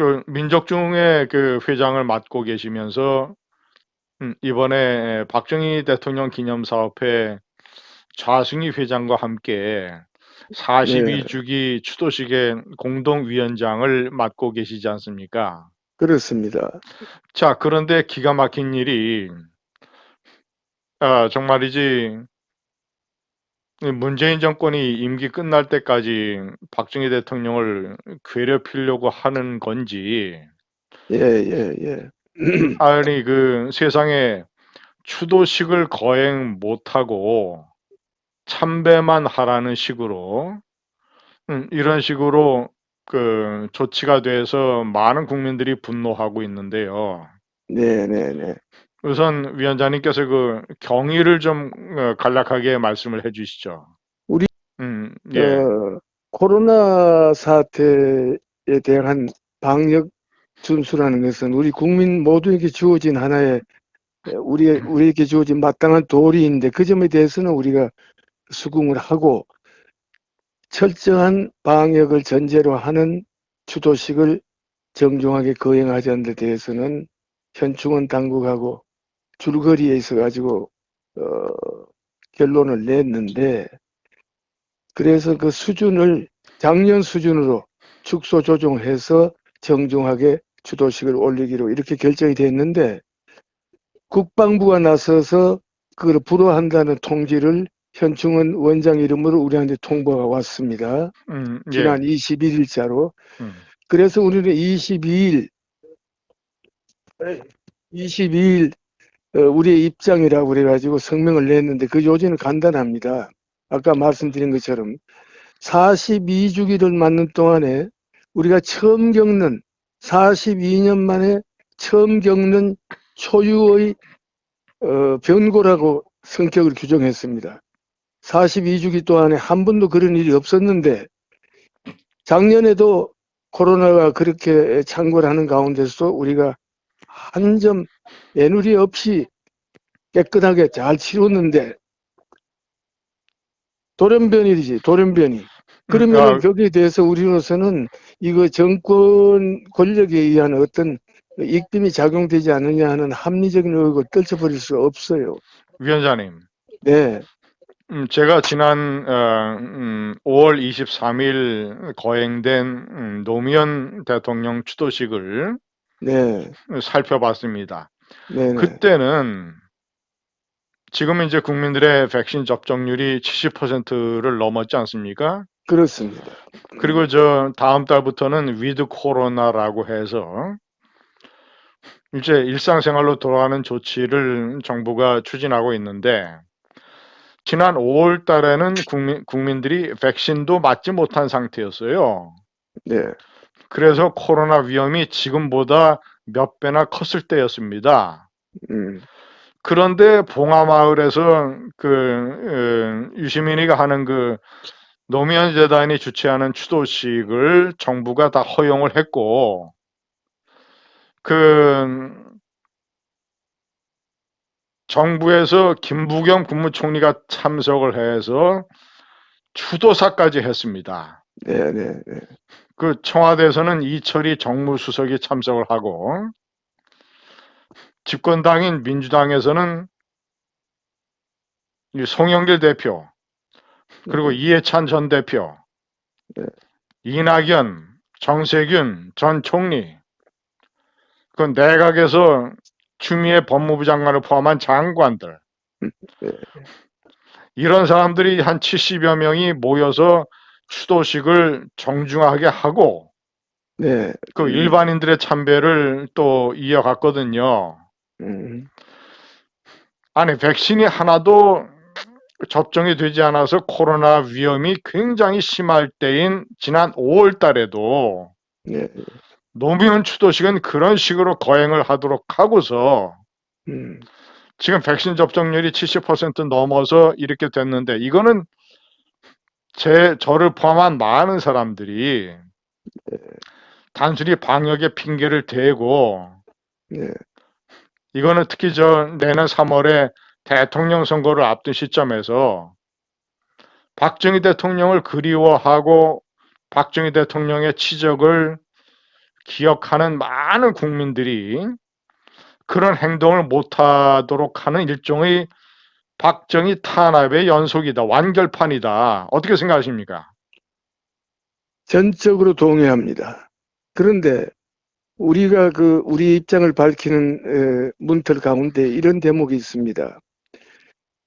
그 민족중흥회 그 회장을 맡고 계시면서 이번에 박정희 대통령 기념사업회 좌승희 회장과 함께 네, 42주기 추도식의 공동위원장을 맡고 계시지 않습니까? 그렇습니다. 자, 그런데 기가 막힌 일이 정말이지 문재인 정권이 임기 끝날 때까지 박정희 대통령을 괴롭히려고 하는 건지 예, 예, 예. 아니 그 세상에 추도식을 거행 못하고 참배만 하라는 식으로 이런 식으로 그 조치가 돼서 많은 국민들이 분노하고 있는데요. 네, 네, 네. 우선 위원장님께서 그 경위를 좀 간략하게 말씀을 해 주시죠. 우리 예. 코로나 사태에 대한 방역 준수라는 것은 우리 국민 모두에게 주어진 하나의 우리에게 주어진 마땅한 도리인데 그 점에 대해서는 우리가 수긍을 하고 철저한 방역을 전제로 하는 추도식을 정중하게 거행하지 않는 데 대해서는 현충원 당국하고 줄거리에 있어 가지고 결론을 냈는데 그래서 그 수준을 작년 수준으로 축소 조정해서 정중하게 추도식을 올리기로 이렇게 결정이 됐는데 국방부가 나서서 그걸 불허한다는 통지를 현충원 원장 이름으로 우리한테 통보가 왔습니다. 예. 지난 21일자로. 음. 그래서 우리는 22일 우리의 입장이라고 그래가지고 성명을 냈는데 그 요지는 간단합니다. 아까 말씀드린 것처럼 42주기를 맞는 동안에 우리가 처음 겪는 42년 만에 처음 겪는 초유의 변고라고 성격을 규정했습니다. 42주기 동안에 한 번도 그런 일이 없었는데 작년에도 코로나가 그렇게 창궐하는 가운데서 우리가 한 점 애누리 없이 깨끗하게 잘 치렀는데 돌연변이지 돌연변이. 그러면은 아, 거기에 대해서 우리로서는 이거 정권 권력에 의한 어떤 입김이 작용되지 않느냐 하는 합리적인 의혹을 떨쳐버릴 수 없어요. 위원장님. 네, 제가 지난 5월 23일 거행된 노무현 대통령 추도식을 네, 살펴봤습니다. 네, 네, 그때는 지금 이제 국민들의 백신 접종률이 70%를 넘었지 않습니까? 그렇습니다. 그리고 저 다음 달부터는 위드 코로나라고 해서 이제 일상생활로 돌아가는 조치를 정부가 추진하고 있는데 지난 5월 달에는 국민들이 백신도 맞지 못한 상태였어요. 네, 그래서 코로나 위험이 지금보다 몇 배나 컸을 때였습니다. 음, 그런데 봉하마을에서 유시민이가 하는 그 노무현 재단이 주최하는 추도식을 정부가 다 허용을 했고 그 정부에서 김부겸 국무총리가 참석을 해서 추도사까지 했습니다. 네, 네, 네, 그 청와대에서는 이철이 정무수석이 참석을 하고 집권당인 민주당에서는 송영길 대표 그리고 이해찬 전 대표, 네, 이낙연, 정세균 전 총리, 그 내각에서 추미애 법무부 장관을 포함한 장관들 네, 이런 사람들이 한 70여 명이 모여서 추도식을 정중하게 하고 네, 그 일반인들의 참배를 또 이어갔거든요. 음, 아니 백신이 하나도 접종이 되지 않아서 코로나 위험이 굉장히 심할 때인 지난 5월 달에도 네, 노무현 추도식은 그런 식으로 거행을 하도록 하고서 음, 지금 백신 접종률이 70% 넘어서 이렇게 됐는데 이거는 저를 포함한 많은 사람들이 단순히 방역의 핑계를 대고 네, 이거는 특히 저 내년 3월에 대통령 선거를 앞둔 시점에서 박정희 대통령을 그리워하고 박정희 대통령의 치적을 기억하는 많은 국민들이 그런 행동을 못하도록 하는 일종의 박정희 탄압의 연속이다, 완결판이다. 어떻게 생각하십니까? 전적으로 동의합니다. 그런데 우리가 우리 입장을 밝히는 문틀 가운데 이런 대목이 있습니다.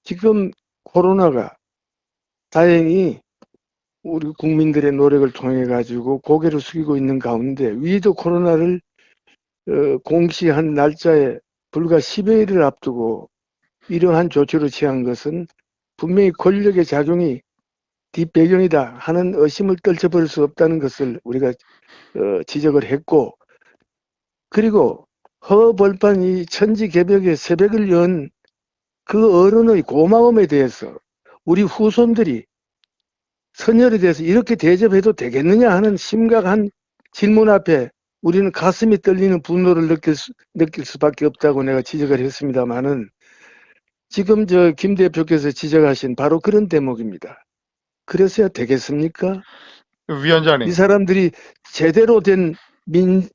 지금 코로나가 다행히 우리 국민들의 노력을 통해 가지고 고개를 숙이고 있는 가운데 위드 코로나를 공시한 날짜에 불과 10여일을 앞두고 이러한 조치를 취한 것은 분명히 권력의 작용이 뒷배경이다 하는 의심을 떨쳐버릴 수 없다는 것을 우리가 지적을 했고, 그리고 허벌판 이 천지개벽의 새벽을 연 그 어른의 고마움에 대해서 우리 후손들이 선열에 대해서 이렇게 대접해도 되겠느냐 하는 심각한 질문 앞에 우리는 가슴이 떨리는 분노를 느낄 수밖에 없다고 내가 지적을 했습니다마는, 지금 김 대표께서 지적하신 바로 그런 대목입니다. 그래서야 되겠습니까? 이 위원장님, 사람들이 제대로 된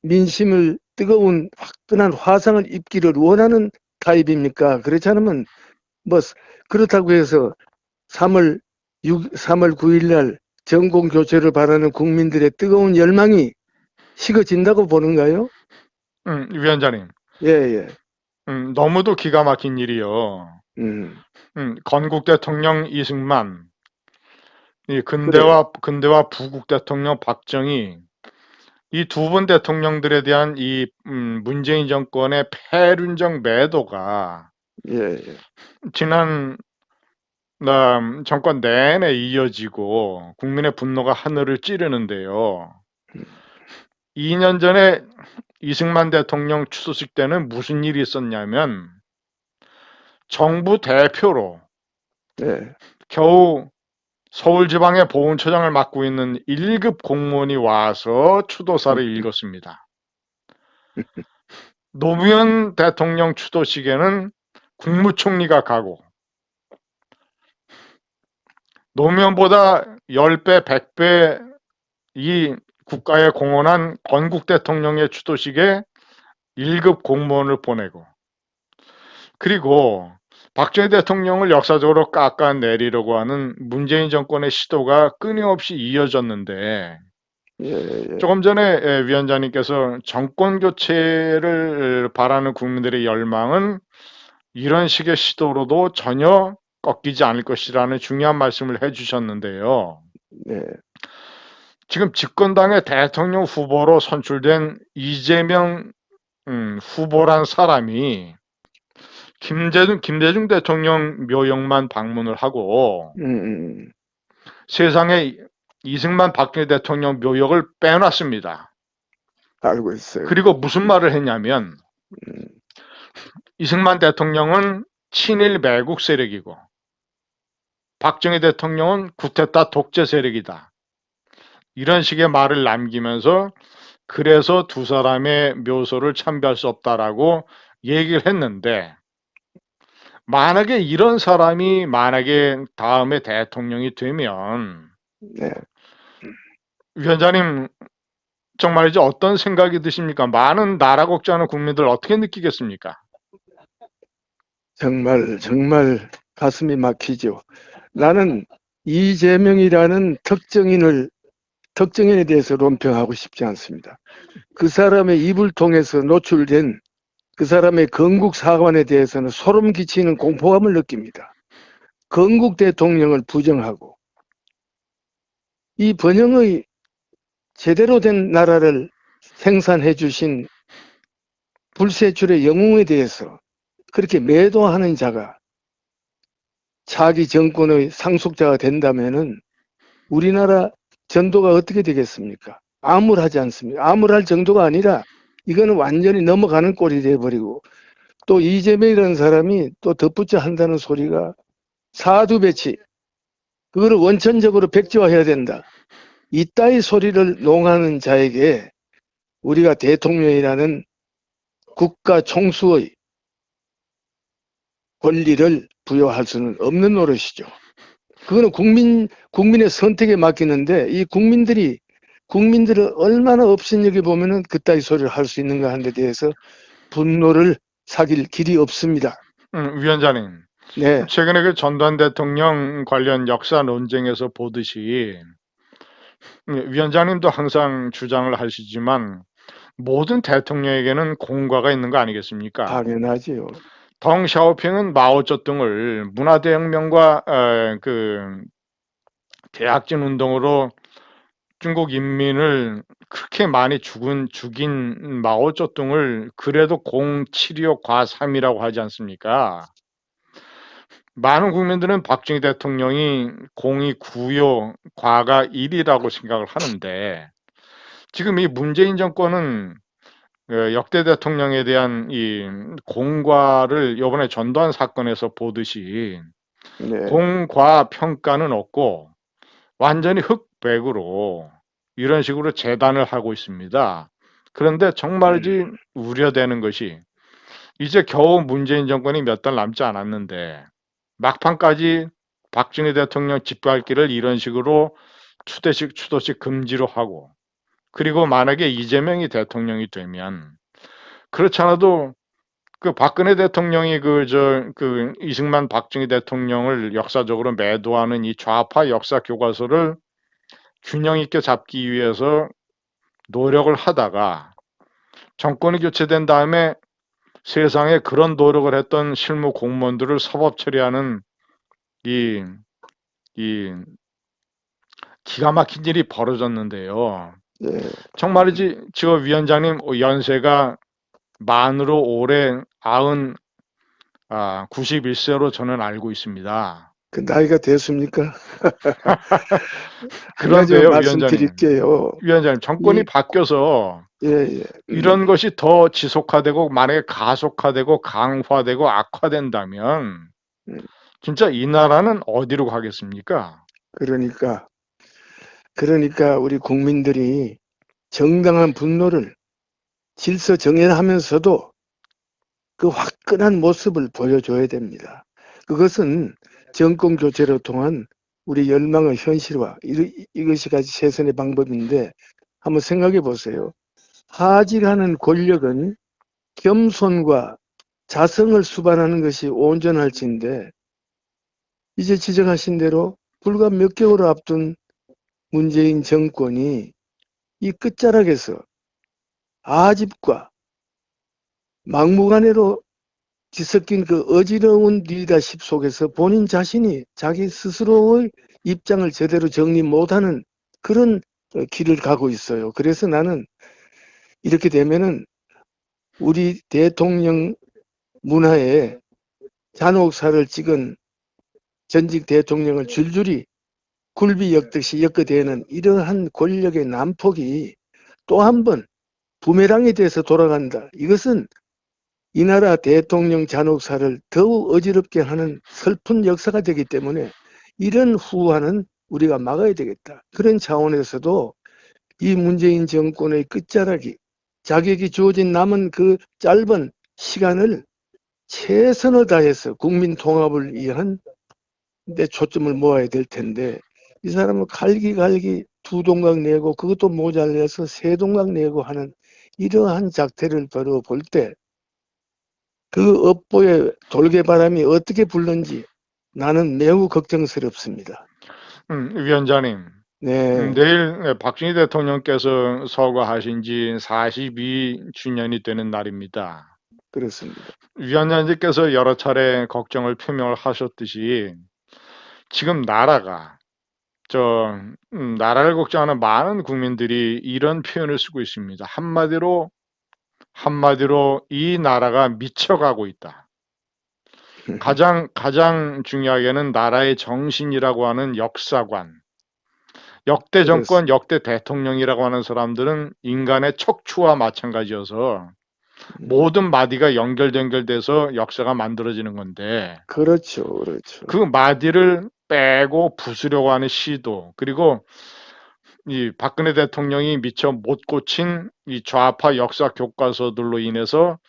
민심을 뜨거운 화끈한 화상을 입기를 원하는 타입입니까? 그렇지 않으면 뭐 그렇다고 해서 3월 9일 날 전공 교체를 바라는 국민들의 뜨거운 열망이 식어진다고 보는가요? 위원장님, 예, 예. 너무도 기가 막힌 일이요. 음, 건국 대통령 이승만, 이 그래요. 근대와 부국 대통령 박정희, 이 두 분 대통령들에 대한 이 문재인 정권의 패륜적 매도가 예, 예. 지난 정권 내내 이어지고 국민의 분노가 하늘을 찌르는데요. 2년 전에 이승만 대통령 추도식 때는 무슨 일이 있었냐면 정부 대표로 예. 겨우 서울지방의 보훈처장을 맡고 있는 1급 공무원이 와서 추도사를 읽었습니다. 노무현 대통령 추도식에는 국무총리가 가고 노무현보다 10배, 100배 이 국가에 공헌한 건국 대통령의 추도식에 1급 공무원을 보내고, 그리고 박정희 대통령을 역사적으로 깎아내리려고 하는 문재인 정권의 시도가 끊임없이 이어졌는데, 예, 예. 조금 전에 위원장님께서 정권 교체를 바라는 국민들의 열망은 이런 식의 시도로도 전혀 꺾이지 않을 것이라는 중요한 말씀을 해주셨는데요. 네. 지금 집권당의 대통령 후보로 선출된 이재명 후보란 사람이 김대중 대통령 묘역만 방문을 하고 음, 음. 세상에 이승만 박정희 대통령 묘역을 빼놨습니다. 알고 있어요. 그리고 무슨 말을 했냐면 음, 이승만 대통령은 친일 매국 세력이고 박정희 대통령은 쿠데타 독재 세력이다. 이런 식의 말을 남기면서 그래서 두 사람의 묘소를 참배할 수 없다라고 얘기를 했는데, 만약에 이런 사람이 만약에 다음에 대통령이 되면 네. 위원장님 정말이지 어떤 생각이 드십니까? 많은 나라 걱정하는 국민들 어떻게 느끼겠습니까? 정말, 정말 가슴이 막히죠. 나는 이재명이라는 특정인에 대해서 논평하고 싶지 않습니다. 그 사람의 입을 통해서 노출된 그 사람의 건국 사관에 대해서는 소름 끼치는 공포감을 느낍니다. 건국 대통령을 부정하고 이 번영의 제대로 된 나라를 생산해 주신 불세출의 영웅에 대해서 그렇게 매도하는 자가 차기 정권의 상속자가 된다면은 우리나라 전도가 어떻게 되겠습니까? 암울하지 않습니까? 암울할 정도가 아니라 이거는 완전히 넘어가는 꼴이 돼버리고, 또 이재명이라는 사람이 또 덧붙여 한다는 소리가 사두 배치, 그거를 원천적으로 백지화해야 된다. 이따위 소리를 농하는 자에게 우리가 대통령이라는 국가 총수의 권리를 부여할 수는 없는 노릇이죠. 그거는 국민의 선택에 맡기는데 이 국민들이 국민들을 얼마나 업신여겨 보면은 그따위 소리를 할 수 있는가 하는 데 대해서 분노를 사길 길이 없습니다. 위원장님. 네, 최근에 그 전두환 대통령 관련 역사 논쟁에서 보듯이 위원장님도 항상 주장을 하시지만 모든 대통령에게는 공과가 있는 거 아니겠습니까? 당연하지요. 덩 샤오핑은 마오쩌둥을 문화대혁명과 그 대약진 운동으로 중국 인민을 그렇게 많이 죽인 마오쩌둥을 그래도 0.725 과3이라고 하지 않습니까? 많은 국민들은 박정희 대통령이 0.295 과가 1이라고 생각을 하는데 지금 이 문재인 정권은 역대 대통령에 대한 이 공과를 이번에 전두환 사건에서 보듯이 네, 공과 평가는 없고 완전히 흑백으로 이런 식으로 재단을 하고 있습니다. 그런데 정말이지 우려되는 것이 이제 겨우 문재인 정권이 몇 달 남지 않았는데 막판까지 박정희 대통령 집갈길을 이런 식으로 추도식 금지로 하고 그리고 만약에 이재명이 대통령이 되면 그렇지 않아도 그 박근혜 대통령이 그 이승만 박정희 대통령을 역사적으로 매도하는 이 좌파 역사 교과서를 균형 있게 잡기 위해서 노력을 하다가 정권이 교체된 다음에 세상에 그런 노력을 했던 실무 공무원들을 사법 처리하는 이, 이 기가 막힌 일이 벌어졌는데요. 네. 정말이지 저 위원장님 연세가 만으로 올해 91세로 저는 알고 있습니다. 그 나이가 됐습니까? 한 가지만 그런데요, 위원장님. 말씀드릴게요. 위원장님, 정권이 이, 바뀌어서 예, 예, 이런 것이 더 지속화되고 만약에 가속화되고 강화되고 악화된다면 음, 진짜 이 나라는 어디로 가겠습니까? 그러니까, 그러니까 우리 국민들이 정당한 분노를 질서 정연하면서도 그 화끈한 모습을 보여줘야 됩니다. 그것은 정권 교체를 통한 우리 열망의 현실화, 이것이 가지 최선의 방법인데 한번 생각해 보세요. 하직하는 권력은 겸손과 자성을 수반하는 것이 온전할진데 이제 지적하신 대로 불과 몇 개월 앞둔 문재인 정권이 이 끝자락에서 아집과 막무가내로 뒤섞인 그 어지러운 리더십 속에서 본인 자신이 자기 스스로의 입장을 제대로 정리 못하는 그런 길을 가고 있어요. 그래서 나는 이렇게 되면은 우리 대통령 문화에 잔혹사를 찍은 전직 대통령을 줄줄이 굴비 엮듯이 엮어대는 이러한 권력의 난폭이 또 한 번 부메랑이 돼서 돌아간다. 이것은 이 나라 대통령 잔혹사를 더욱 어지럽게 하는 슬픈 역사가 되기 때문에 이런 후환은 우리가 막아야 되겠다. 그런 차원에서도 이 문재인 정권의 끝자락이 자격이 주어진 남은 그 짧은 시간을 최선을 다해서 국민 통합을 위한 데 초점을 모아야 될 텐데 이 사람은 갈기갈기 두 동강 내고 그것도 모자라서 세 동강 내고 하는 이러한 작태를 벌어볼 때 그 업보의 돌개바람이 어떻게 불는지 나는 매우 걱정스럽습니다. 위원장님. 네, 내일 박정희 대통령께서 서거하신 지 42주년이 되는 날입니다. 그렇습니다. 위원장님께서 여러 차례 걱정을 표명을 하셨듯이 지금 나라를 걱정하는 많은 국민들이 이런 표현을 쓰고 있습니다. 한마디로 이 나라가 미쳐가고 있다. 가장 중요하게는 나라의 정신이라고 하는 역사관, 역대 정권, 그렇습니다. 역대 대통령이라고 하는 사람들은 인간의 척추와 마찬가지여서 모든 마디가 연결돼서 역사가 만들어지는 건데 그렇죠, 그렇죠. 그 마디를 빼고 부수려고 하는 시도 그리고 이 박근혜 대통령이 미처 못 고친 이 좌파 역사 교과서들로 인해서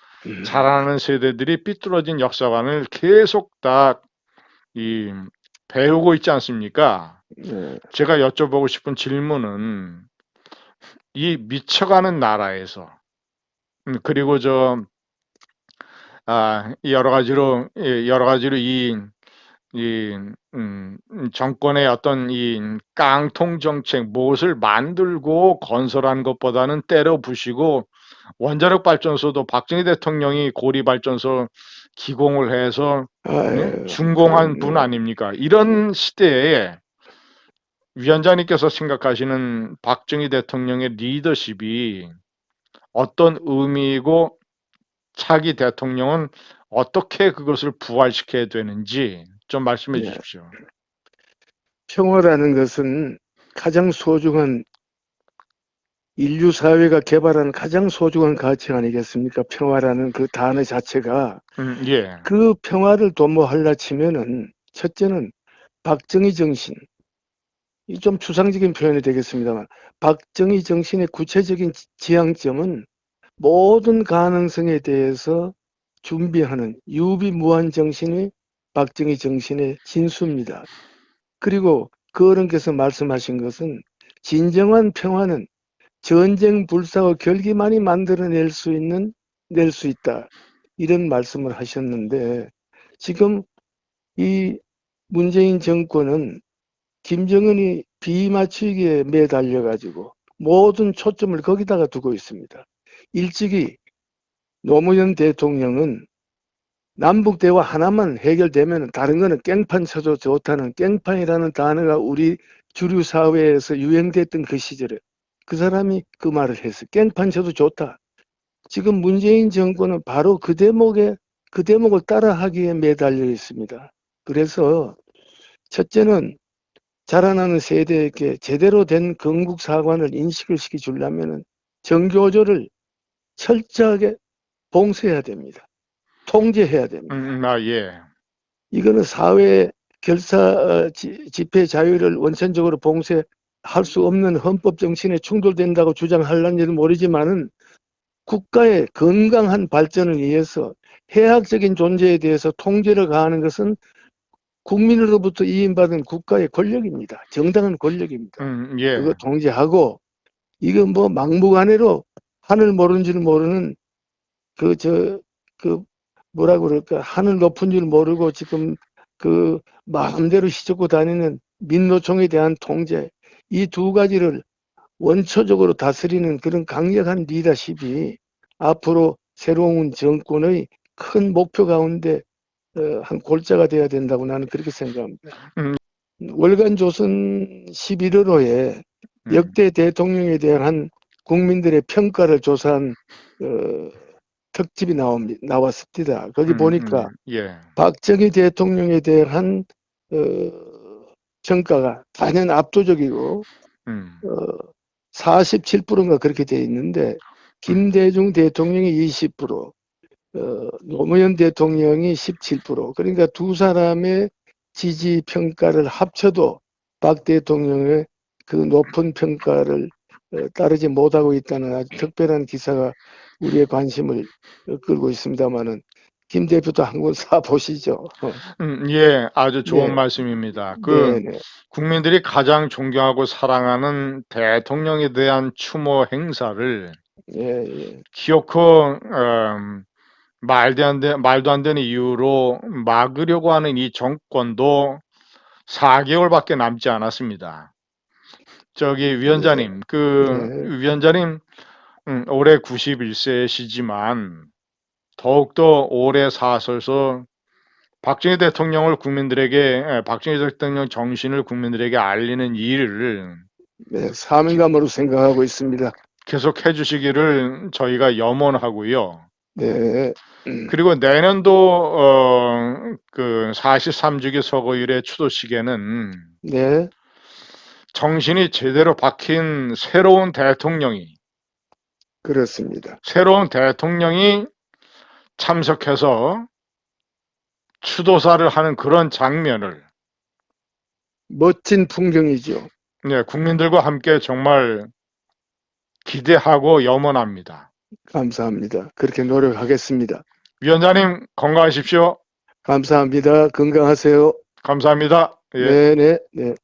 자라나는 세대들이 삐뚤어진 역사관을 계속 다 이 배우고 있지 않습니까? 네, 제가 여쭤보고 싶은 질문은 이 미쳐가는 나라에서 그리고 여러 가지로 이 정권의 어떤 이 깡통 정책 무엇을 만들고 건설한 것보다는 때려 부시고 원자력 발전소도 박정희 대통령이 고리 발전소 기공을 해서 아유, 준공한 분 그럼요. 아닙니까? 이런 시대에 위원장님께서 생각하시는 박정희 대통령의 리더십이 어떤 의미이고 차기 대통령은 어떻게 그것을 부활시켜야 되는지 좀 말씀해 예. 주십시오. 평화라는 것은 가장 소중한 인류 사회가 개발한 가장 소중한 가치 아니겠습니까? 평화라는 그 단어 자체가 예. 그 평화를 도모하려 치면은 첫째는 박정희 정신, 이 좀 추상적인 표현이 되겠습니다만 박정희 정신의 구체적인 지향점은 모든 가능성에 대해서 준비하는 유비무한 정신이 박정희 정신의 진수입니다. 그리고 그 어른께서 말씀하신 것은 진정한 평화는 전쟁 불사와 결기만이 만들어낼 수 있다. 이런 말씀을 하셨는데 지금 이 문재인 정권은 김정은이 비맞추기에 매달려 가지고 모든 초점을 거기다가 두고 있습니다. 일찍이 노무현 대통령은 남북 대화 하나만 해결되면 다른 거는 깽판 쳐도 좋다는 깽판이라는 단어가 우리 주류 사회에서 유행됐던 그 시절에 그 사람이 그 말을 했어요. 깽판 쳐도 좋다. 지금 문재인 정권은 바로 그 대목을 따라하기에 매달려 있습니다. 그래서 첫째는 자라나는 세대에게 제대로 된 건국사관을 인식을 시켜주려면 정교조를 철저하게 봉쇄해야 됩니다. 통제해야 됩니다. 예. 이거는 사회 집회 자유를 원천적으로 봉쇄할 수 없는 헌법 정신에 충돌된다고 주장하려는지는 모르지만은 국가의 건강한 발전을 위해서 해학적인 존재에 대해서 통제를 가하는 것은 국민으로부터 이인받은 국가의 권력입니다. 정당한 권력입니다. 그거 예. 통제하고 이거 뭐 막무가내로 하늘 모르는 줄 모르는 그 뭐라 그럴까 하늘 높은 줄 모르고 지금 그 마음대로 휘젓고 다니는 민노총에 대한 통제 이 두 가지를 원초적으로 다스리는 그런 강력한 리더십이 앞으로 새로운 정권의 큰 목표 가운데 한 골자가 돼야 된다고 나는 그렇게 생각합니다. 음, 월간 조선 11월호에 음, 역대 대통령에 대한 국민들의 평가를 조사한 특집이 나왔습니다. 거기 보니까 예. 박정희 대통령에 대한 어, 평가가 단연 압도적이고 음, 47%인가 그렇게 돼 있는데 김대중 대통령이 20%, 노무현 대통령이 17%. 그러니까 두 사람의 지지 평가를 합쳐도 박 대통령의 그 높은 평가를 따르지 못하고 있다는 아주 특별한 기사가 우리의 관심을 끌고 있습니다만은 김 대표도 한번 사 보시죠. 예. 아주 좋은 네, 말씀입니다. 네, 네, 국민들이 가장 존경하고 사랑하는 대통령에 대한 추모 행사를 예, 예, 기어코 말도 안 되는 이유로 막으려고 하는 이 정권도 4개월밖에 남지 않았습니다. 네, 위원장님, 네, 위원장님, 올해 91세시지만 더욱더 오래 사셔서 박정희 대통령 정신을 국민들에게 알리는 일을 네, 사명감으로 생각하고 있습니다. 계속 해주시기를 저희가 염원하고요. 네, 그리고 내년도 그 43주기 서거일의 추도식에는 네, 정신이 제대로 박힌 그렇습니다. 새로운 대통령이 참석해서 추도사를 하는 그런 장면을 멋진 풍경이죠. 네, 국민들과 함께 정말 기대하고 염원합니다. 감사합니다. 그렇게 노력하겠습니다. 위원장님 건강하십시오. 감사합니다. 건강하세요. 감사합니다. 예. 네, 네, 네.